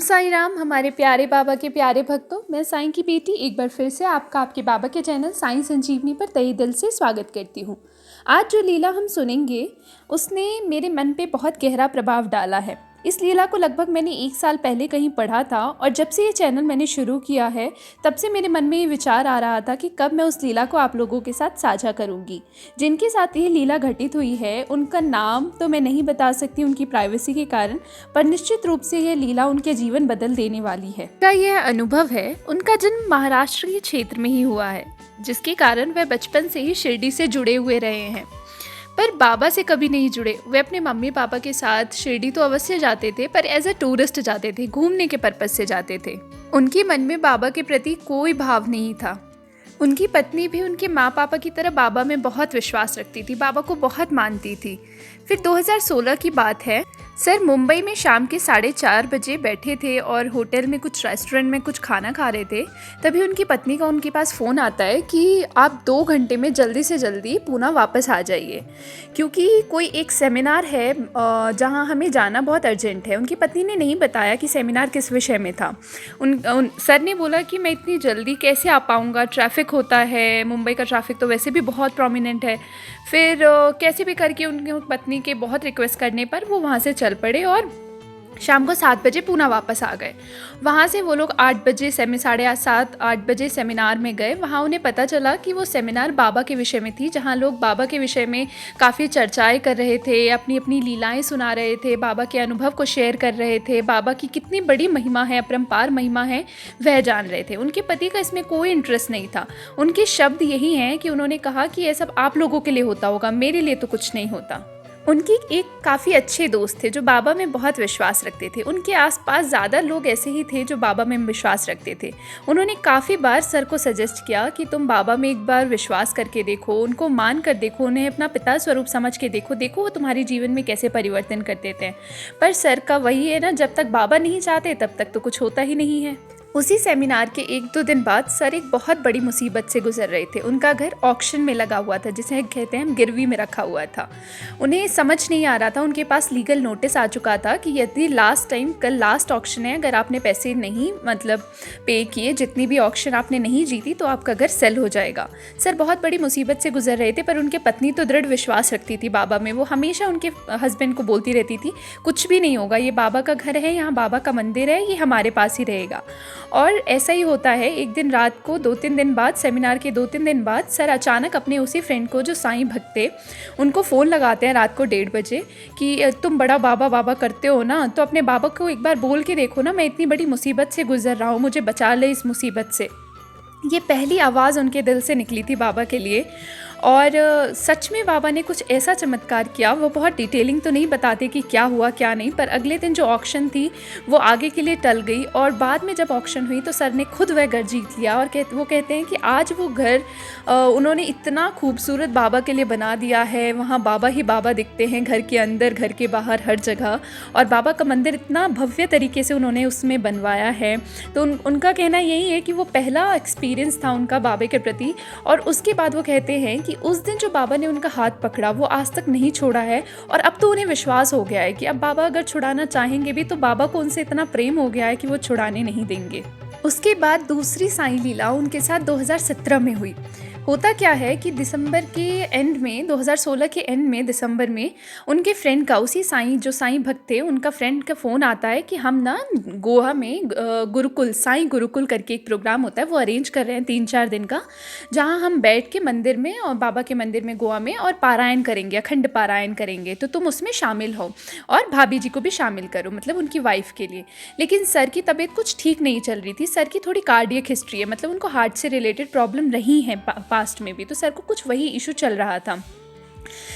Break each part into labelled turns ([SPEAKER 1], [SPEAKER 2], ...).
[SPEAKER 1] साईं राम हमारे प्यारे बाबा के प्यारे भक्तों, मैं साईं की बेटी एक बार फिर से आपका आपके बाबा के चैनल साईं संजीवनी पर तहे दिल से स्वागत करती हूँ। आज जो लीला हम सुनेंगे उसने मेरे मन पे बहुत गहरा प्रभाव डाला है। इस लीला को लगभग मैंने 1 साल पहले कहीं पढ़ा था और जब से ये चैनल मैंने शुरू किया है तब से मेरे मन में ये विचार आ रहा था कि कब मैं उस लीला को आप लोगों के साथ साझा करूँगी। जिनके साथ ये लीला घटित हुई है उनका नाम तो मैं नहीं बता सकती उनकी प्राइवेसी के कारण, पर निश्चित रूप से यह लीला उनके जीवन बदल देने वाली है। का यह अनुभव है, उनका जन्म महाराष्ट्र के क्षेत्र में ही हुआ है, जिसके कारण वह बचपन से ही शिरडी से जुड़े हुए रहे हैं, पर बाबा से कभी नहीं जुड़े। वे अपने मम्मी पापा के साथ शिरडी तो अवश्य जाते थे, पर एज अ टूरिस्ट जाते थे, घूमने के पर्पज से जाते थे। उनके मन में बाबा के प्रति कोई भाव नहीं था। उनकी पत्नी भी उनके माँ पापा की तरह बाबा में बहुत विश्वास रखती थी, बाबा को बहुत मानती थी। फिर 2016 की बात है, सर मुंबई में शाम के 4:30 बजे बैठे थे और होटल में कुछ रेस्टोरेंट में कुछ खाना खा रहे थे। तभी उनकी पत्नी का उनके पास फ़ोन आता है कि आप 2 घंटे में जल्दी से जल्दी पूना वापस आ जाइए, क्योंकि कोई एक सेमिनार है जहां हमें जाना बहुत अर्जेंट है। उनकी पत्नी ने नहीं बताया कि सेमिनार किस विषय में था। सर ने बोला कि मैं इतनी जल्दी कैसे आ पाऊँगा, ट्रैफ़िक होता है, मुंबई का ट्रैफ़िक तो वैसे भी बहुत प्रोमिनेंट है। फिर कैसे भी करके उनकी पत्नी के बहुत रिक्वेस्ट करने पर वो वहाँ से चल पड़े और शाम को 7 बजे पूना वापस आ गए। वहाँ से वो लोग 8 बजे 7:30-8 बजे सेमिनार में गए। वहाँ उन्हें पता चला कि वो सेमिनार बाबा के विषय में थी, जहाँ लोग बाबा के विषय में काफ़ी चर्चाएं कर रहे थे, अपनी अपनी लीलाएं सुना रहे थे, बाबा के अनुभव को शेयर कर रहे थे, बाबा की कितनी बड़ी महिमा है, अपरंपार महिमा है, वह जान रहे थे। उनके पति का इसमें कोई इंटरेस्ट नहीं था। उनके शब्द यही हैं कि उन्होंने कहा कि ये सब आप लोगों के लिए होता होगा, मेरे लिए तो कुछ नहीं होता। उनकी एक काफ़ी अच्छे दोस्त थे जो बाबा में बहुत विश्वास रखते थे। उनके आसपास ज़्यादा लोग ऐसे ही थे जो बाबा में विश्वास रखते थे। उन्होंने काफ़ी बार सर को सजेस्ट किया कि तुम बाबा में एक बार विश्वास करके देखो, उनको मान कर देखो, उन्हें अपना पिता स्वरूप समझ के देखो, देखो वो तुम्हारे जीवन में कैसे परिवर्तन कर देते हैं। पर सर का वही है ना, जब तक बाबा नहीं चाहते तब तक तो कुछ होता ही नहीं है। उसी सेमिनार के 1-2 दिन बाद सर एक बहुत बड़ी मुसीबत से गुजर रहे थे। उनका घर ऑक्शन में लगा हुआ था, जिसे कहते हैं गिरवी में रखा हुआ था। उन्हें समझ नहीं आ रहा था, उनके पास लीगल नोटिस आ चुका था कि यदि कल लास्ट ऑक्शन है, अगर आपने पैसे नहीं पे किए, जितनी भी ऑक्शन आपने नहीं जीती तो आपका घर सेल हो जाएगा। सर बहुत बड़ी मुसीबत से गुजर रहे थे, पर उनके पत्नी तो दृढ़ विश्वास रखती थी बाबा में। वो हमेशा उनके हस्बैंड को बोलती रहती थी, कुछ भी नहीं होगा, ये बाबा का घर है, यहाँ बाबा का मंदिर है, ये हमारे पास ही रहेगा। और ऐसा ही होता है। एक दिन रात को 2-3 दिन बाद, सेमिनार के 2-3 दिन बाद, सर अचानक अपने उसी फ्रेंड को जो साईं भक्त थे उनको फ़ोन लगाते हैं रात को 1:30 बजे कि तुम बड़ा बाबा बाबा करते हो ना, तो अपने बाबा को एक बार बोल के देखो ना, मैं इतनी बड़ी मुसीबत से गुजर रहा हूँ, मुझे बचा ले इस मुसीबत से। ये पहली आवाज़ उनके दिल से निकली थी बाबा के लिए। और सच में बाबा ने कुछ ऐसा चमत्कार किया। वो बहुत डिटेलिंग तो नहीं बताते कि क्या हुआ क्या नहीं, पर अगले दिन जो ऑक्शन थी वो आगे के लिए टल गई और बाद में जब ऑक्शन हुई तो सर ने खुद वह घर जीत लिया। और वो कहते हैं कि आज वो घर उन्होंने इतना खूबसूरत बाबा के लिए बना दिया है। वहाँ बाबा ही बाबा दिखते हैं, घर के अंदर, घर के बाहर, हर जगह। और बाबा का मंदिर इतना भव्य तरीके से उन्होंने उसमें बनवाया है। तो उनका कहना यही है कि वो पहला एक्सपीरियंस था उनका बाबा के प्रति। और उसके बाद वो कहते हैं कि उस दिन जो बाबा ने उनका हाथ पकड़ा वो आज तक नहीं छोड़ा है। और अब तो उन्हें विश्वास हो गया है कि अब बाबा अगर छुड़ाना चाहेंगे भी तो बाबा को उनसे इतना प्रेम हो गया है कि वो छुड़ाने नहीं देंगे। उसके बाद दूसरी साईं लीला उनके साथ 2017 में हुई। होता क्या है कि दिसंबर के एंड में, 2016 के एंड में दिसंबर में, उनके फ्रेंड का, उसी साईं जो साईं भक्त थे उनका फ्रेंड का फ़ोन आता है कि हम ना गोवा में गुरुकुल, साईं गुरुकुल करके एक प्रोग्राम होता है, वो अरेंज कर रहे हैं 3-4 दिन का, जहां हम बैठ के मंदिर में और बाबा के मंदिर में गोवा में और पारायण करेंगे, अखंड पारायण करेंगे, तो तुम उसमें शामिल हो और भाभी जी को भी शामिल करो, मतलब उनकी वाइफ के लिए। लेकिन सर की तबीयत कुछ ठीक नहीं चल रही थी। सर की थोड़ी कार्डियक हिस्ट्री है, मतलब उनको हार्ट से रिलेटेड प्रॉब्लम रही है पास्ट में भी, तो सर को कुछ वही इशू चल रहा था।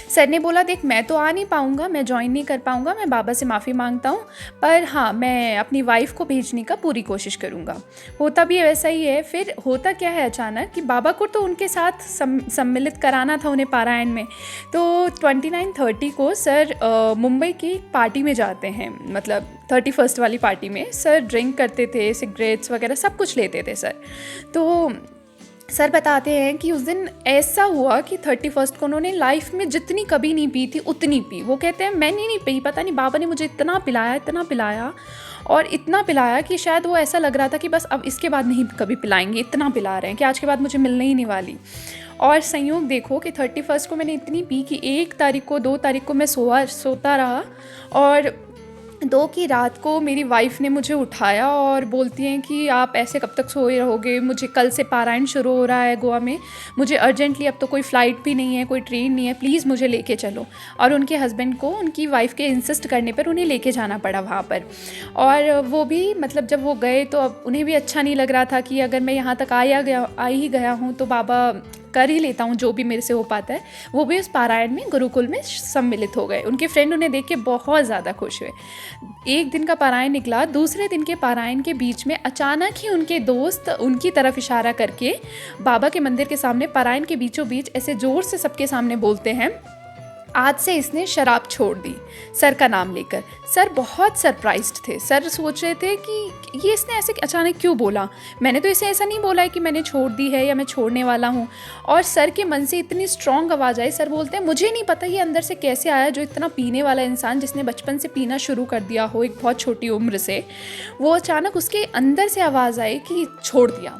[SPEAKER 1] सर ने बोला, देख मैं तो आ नहीं पाऊँगा, मैं ज्वाइन नहीं कर पाऊँगा, मैं बाबा से माफ़ी मांगता हूँ, पर हाँ मैं अपनी वाइफ को भेजने का पूरी कोशिश करूँगा। होता भी वैसा ही है। फिर होता क्या है अचानक कि बाबा को तो उनके साथ सम्मिलित कराना था उन्हें पारायण में। तो 29-30 को सर मुंबई की पार्टी में जाते हैं, मतलब 31st वाली पार्टी में। सर ड्रिंक करते थे, सिगरेट्स वगैरह सब कुछ लेते थे सर। तो सर बताते हैं कि उस दिन ऐसा हुआ कि 31st को उन्होंने लाइफ में जितनी कभी नहीं पी थी उतनी पी। वो कहते हैं मैंने नहीं पी, पता नहीं बाबा ने मुझे इतना पिलाया और इतना पिलाया कि शायद वो ऐसा लग रहा था कि बस अब इसके बाद नहीं कभी पिलाएंगे, इतना पिला रहे हैं कि आज के बाद मुझे मिलने ही नहीं वाली। और संयोग देखो कि 31 को मैंने इतनी पी कि 1 तारीख को 2 तारीख को मैं सोता रहा, और 2 की रात को मेरी वाइफ़ ने मुझे उठाया और बोलती हैं कि आप ऐसे कब तक सोए रहोगे, मुझे कल से पारायण शुरू हो रहा है गोवा में, मुझे अर्जेंटली, अब तो कोई फ़्लाइट भी नहीं है, कोई ट्रेन नहीं है, प्लीज़ मुझे लेके चलो। और उनके हस्बैंड को उनकी वाइफ़ के इंसिस्ट करने पर उन्हें लेके जाना पड़ा वहाँ पर। और वो भी मतलब जब वो गए तो अब उन्हें भी अच्छा नहीं लग रहा था कि अगर मैं यहाँ तक आ ही गया हूँ तो बाबा कर ही लेता हूँ जो भी मेरे से हो पाता है। वो भी उस पारायण में गुरुकुल में सम्मिलित हो गए। उनके फ्रेंड उन्हें देख के बहुत ज़्यादा खुश हुए। एक दिन का पारायण निकला, दूसरे दिन के पारायण के बीच में अचानक ही उनके दोस्त उनकी तरफ इशारा करके बाबा के मंदिर के सामने पारायण के बीचों बीच ऐसे ज़ोर से सबके सामने बोलते हैं, आज से इसने शराब छोड़ दी, सर का नाम लेकर। सर बहुत सरप्राइज्ड थे। सर सोच रहे थे कि ये इसने ऐसे अचानक क्यों बोला, मैंने तो इसे ऐसा नहीं बोला है कि मैंने छोड़ दी है या मैं छोड़ने वाला हूँ। और सर के मन से इतनी स्ट्रॉन्ग आवाज़ आई। सर बोलते हैं, मुझे नहीं पता ये अंदर से कैसे आया, जो इतना पीने वाला इंसान, जिसने बचपन से पीना शुरू कर दिया हो एक बहुत छोटी उम्र से, वो अचानक उसके अंदर से आवाज़ आई कि छोड़ दिया।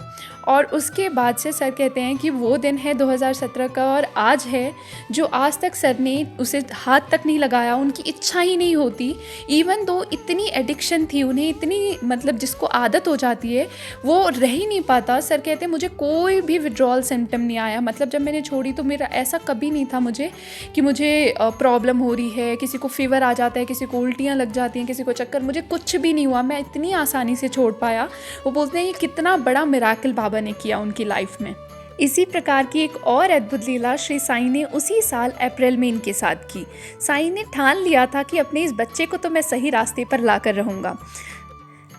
[SPEAKER 1] और उसके बाद से सर कहते हैं कि वो दिन है 2017 का और आज है जो आज तक सर ने उसे हाथ तक नहीं लगाया, उनकी इच्छा ही नहीं होती। इवन दो इतनी एडिक्शन थी उन्हें, इतनी मतलब जिसको आदत हो जाती है वो रह ही नहीं पाता। सर कहते हैं मुझे कोई भी विड्रॉल सिम्टम नहीं आया, मतलब जब मैंने छोड़ी तो मेरा ऐसा कभी नहीं था मुझे कि मुझे प्रॉब्लम हो रही है, किसी को फीवर आ जाता है, किसी को उल्टियाँ लग जाती हैं, किसी को चक्कर, मुझे कुछ भी नहीं हुआ। मैं इतनी आसानी से छोड़ पाया। वो बोलते हैं ये कितना बड़ा मिराकल बाबा ने किया उनकी लाइफ में। इसी प्रकार की एक और अद्भुत लीला श्री साईं ने उसी साल अप्रैल में इनके साथ की। साईं ने ठान लिया था कि अपने इस बच्चे को तो मैं सही रास्ते पर लाकर रहूँगा।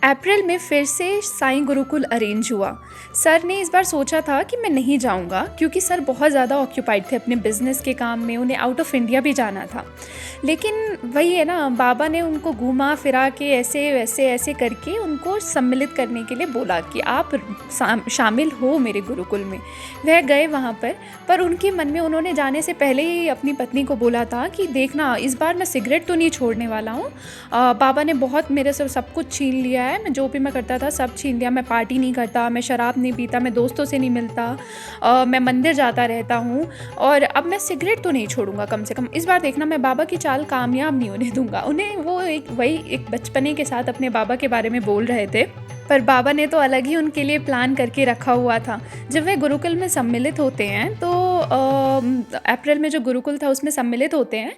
[SPEAKER 1] अप्रैल में फिर से साईं गुरुकुल अरेंज हुआ। सर ने इस बार सोचा था कि मैं नहीं जाऊंगा क्योंकि सर बहुत ज़्यादा ऑक्यूपाइड थे अपने बिज़नेस के काम में, उन्हें आउट ऑफ इंडिया भी जाना था। लेकिन वही है ना, बाबा ने उनको घुमा फिरा के ऐसे वैसे ऐसे करके उनको सम्मिलित करने के लिए बोला कि आप शामिल हो मेरे गुरुकुल में। वह गए वहाँ पर उनके मन में उन्होंने जाने से पहले ही अपनी पत्नी को बोला था कि देखना इस बार मैं सिगरेट तो नहीं छोड़ने वाला हूँ। बाबा ने बहुत मेरे से सब कुछ छीन लिया है, मैं जो भी मैं करता था सब छीन लिया। मैं पार्टी नहीं करता, मैं शराब नहीं पीता, मैं दोस्तों से नहीं मिलता, मैं मंदिर जाता रहता हूँ और अब मैं सिगरेट तो नहीं छोड़ूंगा। कम से कम इस बार देखना मैं बाबा की चाल कामयाब नहीं होने दूंगा। उन्हें वो वही एक बचपने के साथ अपने बाबा के बारे में बोल रहे थे, पर बाबा ने तो अलग ही उनके लिए प्लान करके रखा हुआ था। जब वे गुरुकुल में सम्मिलित होते हैं तो अप्रैल में जो गुरुकुल था उसमें सम्मिलित होते हैं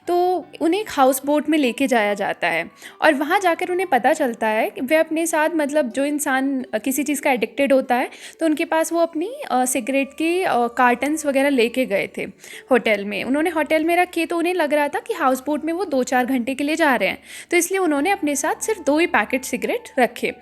[SPEAKER 1] तो उन्हें एक हाउस बोट में लेके जाया जाता है और वहाँ जाकर उन्हें पता चलता है कि वे अपने साथ, मतलब जो इंसान किसी चीज़ का एडिक्टेड होता है तो उनके पास वो अपनी सिगरेट के कार्टन्स वगैरह लेके गए थे होटल में। उन्होंने होटल में रखे तो उन्हें लग रहा था कि हाउस बोट में वो 2-4 घंटे के लिए जा रहे हैं, तो इसलिए उन्होंने अपने साथ सिर्फ 2 ही पैकेट सिगरेट रखे।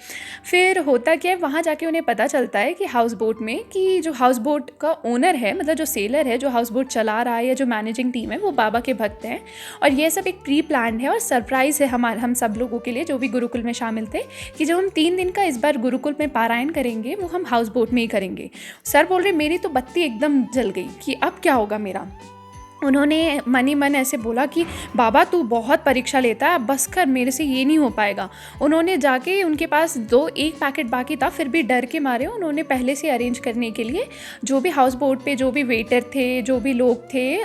[SPEAKER 1] फिर होता क्या है, वहाँ जाके उन्हें पता चलता है कि हाउस बोट में कि जो हाउस बोट का ओनर है, मतलब जो सेलर है, जो हाउस बोट चला रहा है या जो मैनेजिंग टीम है, वो बाबा के भक्त हैं। और ये सब एक प्री प्लान है और सरप्राइज़ है हम सब लोगों के लिए जो भी गुरुकुल में शामिल थे कि जब हम 3 दिन का इस बार गुरुकुल में पारायण करेंगे वो हम हाउस बोट में ही करेंगे। सर बोल रहे मेरी तो बत्ती एकदम जल गई कि अब क्या होगा मेरा। उन्होंने मन ही मन ऐसे बोला कि बाबा तू बहुत परीक्षा लेता है, बस कर, मेरे से ये नहीं हो पाएगा। उन्होंने जाके उनके पास 1 पैकेट बाकी था, फिर भी डर के मारे उन्होंने पहले से अरेंज करने के लिए जो भी हाउस बोट पे जो भी वेटर थे, जो भी लोग थे,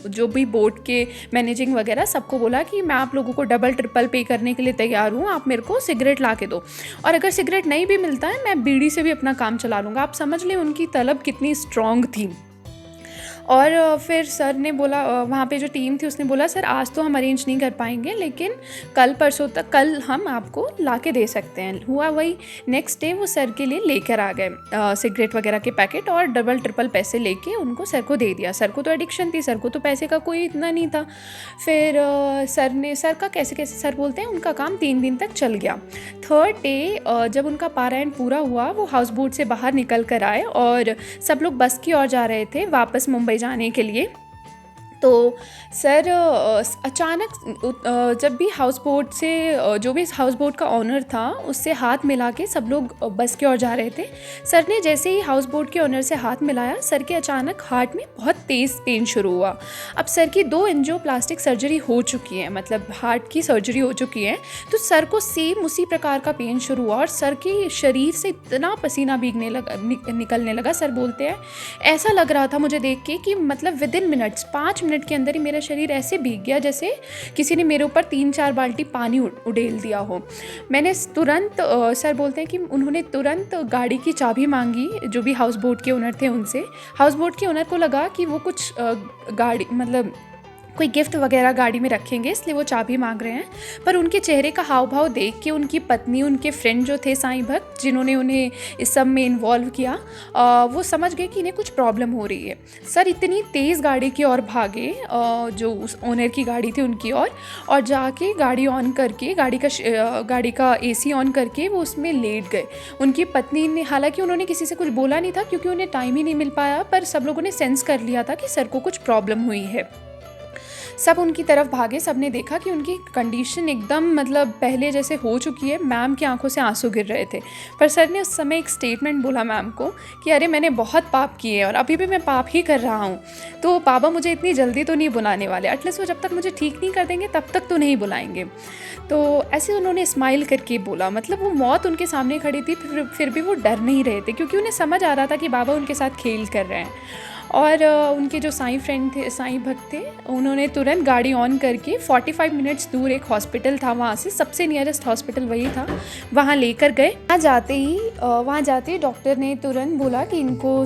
[SPEAKER 1] जो भी बोट के मैनेजिंग वगैरह, सबको बोला कि मैं आप लोगों को डबल ट्रिपल पे करने के लिए तैयार हूँ, आप मेरे को सिगरेट ला के दो और अगर सिगरेट नहीं भी मिलता है मैं बीड़ी से भी अपना काम चला लूँगा। आप समझ लें उनकी तलब कितनी स्ट्रॉन्ग थी। और फिर सर ने बोला, वहाँ पे जो टीम थी उसने बोला सर आज तो हम अरेंज नहीं कर पाएंगे लेकिन कल परसों तक, कल हम आपको ला के दे सकते हैं। हुआ वही, नेक्स्ट डे वो सर के लिए लेकर आ गए सिगरेट वगैरह के पैकेट और डबल ट्रिपल पैसे लेके उनको सर को दे दिया। सर को तो एडिक्शन थी, सर को तो पैसे का कोई इतना नहीं था। फिर सर का कैसे सर बोलते हैं उनका काम 3 दिन तक चल गया। 3rd डे जब उनका पारायण पूरा हुआ वो हाउस बोट से बाहर निकल कर आए और सब लोग बस की ओर जा रहे थे वापस मुंबई जाने के लिए। तो सर अचानक जब भी हाउस बोट से जो भी हाउस बोट का ओनर था उससे हाथ मिला के सब लोग बस की ओर जा रहे थे। सर ने जैसे ही हाउस बोट के ओनर से हाथ मिलाया, सर के अचानक हार्ट में बहुत तेज़ पेन शुरू हुआ। अब सर की 2 एंजियोप्लास्टिक सर्जरी हो चुकी है, मतलब हार्ट की सर्जरी हो चुकी है। तो सर को सेम उसी प्रकार का पेन शुरू हुआ और सर के शरीर से इतना पसीना भीगने लगा, निकलने लगा। सर बोलते हैं ऐसा लग रहा था मुझे देख के कि मतलब विदिन मिनट्स 5 मिनट के अंदर ही मेरा शरीर ऐसे भीग गया जैसे किसी ने मेरे ऊपर 3-4 बाल्टी पानी उड़ेल दिया हो। मैंने तुरंत सर बोलते हैं कि उन्होंने तुरंत गाड़ी की चाबी मांगी, जो भी हाउस बोट के ओनर थे उनसे। हाउस बोट के ओनर को लगा कि वो कुछ गाड़ी मतलब कोई गिफ्ट वगैरह गाड़ी में रखेंगे, इसलिए वो चाबी मांग रहे हैं। पर उनके चेहरे का हाव भाव देख के उनकी पत्नी, उनके फ्रेंड जो थे साईं भक्त, जिन्होंने उन्हें इस सब में इन्वॉल्व किया, वो समझ गए कि इन्हें कुछ प्रॉब्लम हो रही है। सर इतनी तेज़ गाड़ी की ओर भागे, जो उस ओनर की गाड़ी थी उनकी ओर, और जाके गाड़ी ऑन करके गाड़ी का एसी ऑन करके वो उसमें लेट गए। उनकी पत्नी ने, हालांकि उन्होंने किसी से कुछ बोला नहीं था क्योंकि उन्हें टाइम ही नहीं मिल पाया, पर सब लोगों ने सेंस कर लिया था कि सर को कुछ प्रॉब्लम हुई है। सब उनकी तरफ भागे। सब ने देखा कि उनकी कंडीशन एकदम मतलब पहले जैसे हो चुकी है। मैम की आंखों से आंसू गिर रहे थे, पर सर ने उस समय एक स्टेटमेंट बोला मैम को कि अरे मैंने बहुत पाप किए और अभी भी मैं पाप ही कर रहा हूँ, तो बाबा मुझे इतनी जल्दी तो नहीं बुलाने वाले, एटलीस्ट वो जब तक मुझे ठीक नहीं कर देंगे तब तक तो नहीं बुलाएंगे। तो ऐसे उन्होंने स्माइल करके बोला, मतलब वो मौत उनके सामने खड़ी थी, फिर भी वो डर नहीं रहे थे क्योंकि उन्हें समझ आ रहा था कि बाबा उनके साथ खेल कर रहे हैं। और उनके जो साईं फ्रेंड थे, साईं भक्त थे, उन्होंने तुरंत गाड़ी ऑन करके 45 मिनट्स दूर एक हॉस्पिटल था, वहाँ से सबसे नियरेस्ट हॉस्पिटल वही था, वहाँ लेकर गए। वहाँ जाते ही डॉक्टर ने तुरंत बोला कि इनको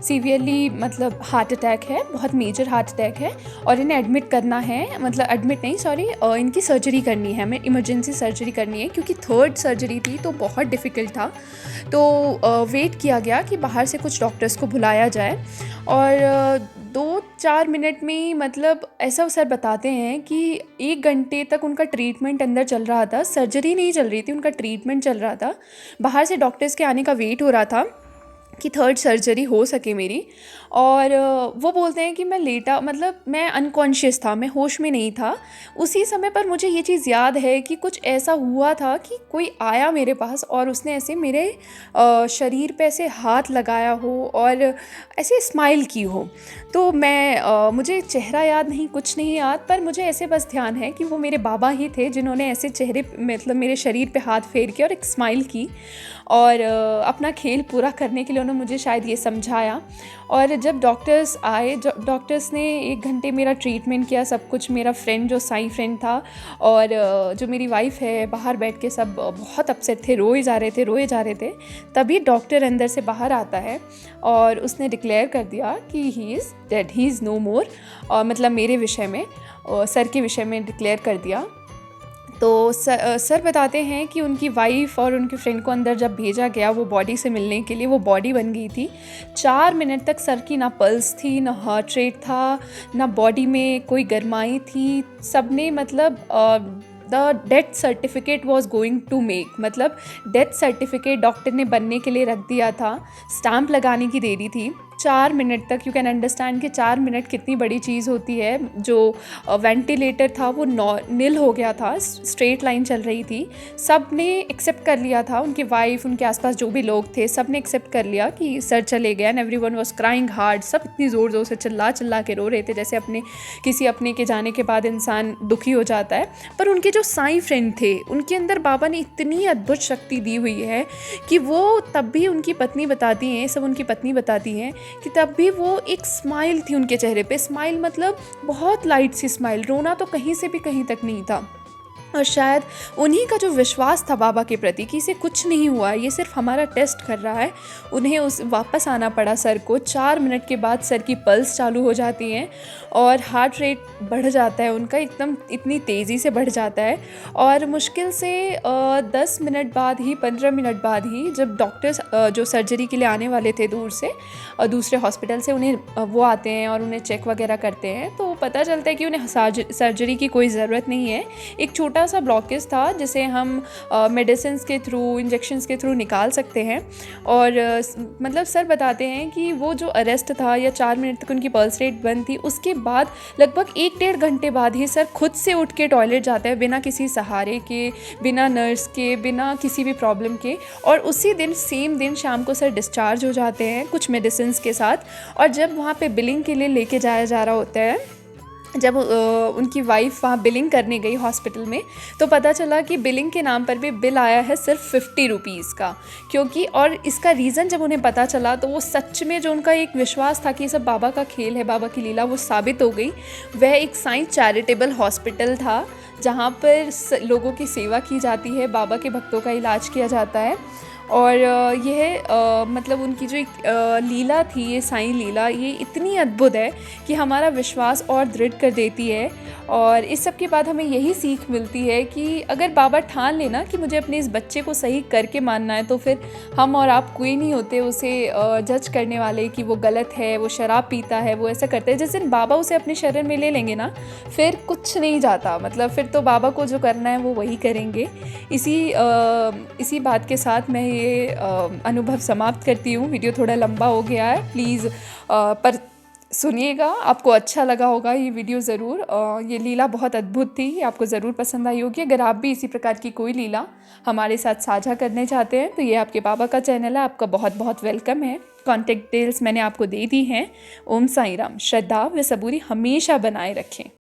[SPEAKER 1] सीवियरली मतलब हार्ट अटैक है, बहुत मेजर हार्ट अटैक है और इन्हें एडमिट करना है, मतलब एडमिट नहीं सॉरी, इनकी सर्जरी करनी है, हमें इमरजेंसी सर्जरी करनी है क्योंकि 3rd सर्जरी थी तो बहुत डिफ़िकल्ट था। तो वेट किया गया कि बाहर से कुछ डॉक्टर्स को बुलाया जाए और 2-4 मिनट में, मतलब ऐसा सर बताते हैं कि 1 घंटे तक उनका ट्रीटमेंट अंदर चल रहा था। सर्जरी नहीं चल रही थी, उनका ट्रीटमेंट चल रहा था। बाहर से डॉक्टर्स के आने का वेट हो रहा था कि 3rd सर्जरी हो सके मेरी। और वो बोलते हैं कि मैं लेटा, मतलब मैं अनकॉन्शियस था, मैं होश में नहीं था उसी समय। पर मुझे ये चीज़ याद है कि कुछ ऐसा हुआ था कि कोई आया मेरे पास और उसने ऐसे मेरे शरीर पे ऐसे हाथ लगाया हो और ऐसे स्माइल की हो। तो मुझे चेहरा याद नहीं, कुछ नहीं याद, पर मुझे ऐसे बस ध्यान है कि वो मेरे बाबा ही थे जिन्होंने ऐसे चेहरे, मतलब मेरे शरीर पे हाथ फेर के और एक स्माइल की और अपना खेल पूरा करने के लिए उन्होंने मुझे शायद ये समझाया। और जब डॉक्टर्स आए, डॉक्टर्स ने 1 घंटे मेरा ट्रीटमेंट किया, सब कुछ। मेरा फ्रेंड जो साईं फ्रेंड था और जो मेरी वाइफ़ है, बाहर बैठ के सब बहुत अपसेट थे, रोए जा रहे थे। तभी डॉक्टर अंदर से बाहर आता है और उसने डिक्लेयर कर दिया कि he is dead, he is no more, और मतलब मेरे विषय में, सर के विषय में डिक्लेयर कर दिया। तो सर बताते हैं कि उनकी वाइफ़ और उनके फ्रेंड को अंदर जब भेजा गया वो बॉडी से मिलने के लिए, वो बॉडी बन गई थी। 4 मिनट तक सर की ना पल्स थी, ना हार्ट रेट था, ना बॉडी में कोई गरमाई थी। सब ने मतलब the death certificate was going to make, मतलब डेथ सर्टिफिकेट डॉक्टर ने बनने के लिए रख दिया था, स्टैम्प लगाने की देरी थी। 4 मिनट तक, यू कैन अंडरस्टैंड कि 4 मिनट कितनी बड़ी चीज़ होती है। जो वेंटिलेटर था वो निल हो गया था, स्ट्रेट लाइन चल रही थी। सब ने एक्सेप्ट कर लिया था, उनकी वाइफ, उनके आसपास जो भी लोग थे, सब ने एक्सेप्ट कर लिया कि सर चले गए। And everyone was crying hard, सब इतनी ज़ोर ज़ोर से चिल्ला के रो रहे थे जैसे किसी अपने के जाने के बाद इंसान दुखी हो जाता है। पर उनके जो साईं फ्रेंड थे, उनके अंदर बाबा ने इतनी अद्भुत शक्ति दी हुई है कि वो तब भी, उनकी पत्नी बताती हैं, सब उनकी पत्नी बताती हैं कि तब भी वो एक स्माइल थी उनके चेहरे पे। स्माइल मतलब बहुत लाइट सी स्माइल, रोना तो कहीं से भी कहीं तक नहीं था। और शायद उन्हीं का जो विश्वास था बाबा के प्रति कि इसे कुछ नहीं हुआ, ये सिर्फ हमारा टेस्ट कर रहा है, उन्हें वापस आना पड़ा सर को। 4 मिनट के बाद सर की पल्स चालू हो जाती हैं और हार्ट रेट बढ़ जाता है उनका, एकदम इतनी तेज़ी से बढ़ जाता है। और मुश्किल से 10 मिनट बाद ही, 15 मिनट बाद ही, जब डॉक्टर्स जो सर्जरी के लिए आने वाले थे दूर से और दूसरे हॉस्पिटल से, उन्हें वो आते हैं और उन्हें चेक वगैरह करते हैं, तो पता चलता है कि उन्हें सर्जरी की कोई ज़रूरत नहीं है। एक छोटा छोटा सा ब्लॉकेज था जिसे हम मेडिसिन के थ्रू, इंजेक्शंस के थ्रू निकाल सकते हैं। और मतलब सर बताते हैं कि वो जो अरेस्ट था या 4 मिनट तक उनकी पल्स रेट बंद थी, उसके बाद लगभग 1-1.5 घंटे बाद ही सर खुद से उठ के टॉयलेट जाता है, बिना किसी सहारे के, बिना नर्स के, बिना किसी भी प्रॉब्लम के। और उसी दिन, सेम दिन शाम को सर डिस्चार्ज हो जाते हैं कुछ मेडिसिन के साथ। और जब वहाँ पे बिलिंग के लिए लेके जाया जा रहा होता है, जब उनकी वाइफ वहाँ बिलिंग करने गई हॉस्पिटल में, तो पता चला कि बिलिंग के नाम पर भी बिल आया है सिर्फ 50 रुपीज़ का। क्योंकि और इसका रीज़न जब उन्हें पता चला तो वो सच में जो उनका एक विश्वास था कि ये सब बाबा का खेल है, बाबा की लीला, वो साबित हो गई। वह एक साईं चैरिटेबल हॉस्पिटल था जहाँ पर लोगों की सेवा की जाती है, बाबा के भक्तों का इलाज किया जाता है। और यह मतलब उनकी जो एक लीला थी, ये साईं लीला, ये इतनी अद्भुत है कि हमारा विश्वास और दृढ़ कर देती है। और इस सब के बाद हमें यही सीख मिलती है कि अगर बाबा ठान लेना कि मुझे अपने इस बच्चे को सही करके मानना है, तो फिर हम और आप कोई नहीं होते उसे जज करने वाले कि वो गलत है, वो शराब पीता है, वो ऐसा करता है। जिस दिन बाबा उसे अपने शरण में ले लेंगे ना, फिर कुछ नहीं जाता, मतलब फिर तो बाबा को जो करना है वो वही करेंगे। इसी बात के साथ मैं ये अनुभव समाप्त करती हूँ। वीडियो थोड़ा लंबा हो गया है, प्लीज़ पर सुनिएगा, आपको अच्छा लगा होगा ये वीडियो ज़रूर। ये लीला बहुत अद्भुत थी, आपको ज़रूर पसंद आई होगी। अगर आप भी इसी प्रकार की कोई लीला हमारे साथ साझा करने चाहते हैं तो ये आपके बाबा का चैनल है, आपका बहुत बहुत वेलकम है। कॉन्टैक्ट डिटेल्स मैंने आपको दे दी हैं। ओम साईं राम। श्रद्धा व सबूरी हमेशा बनाए रखें।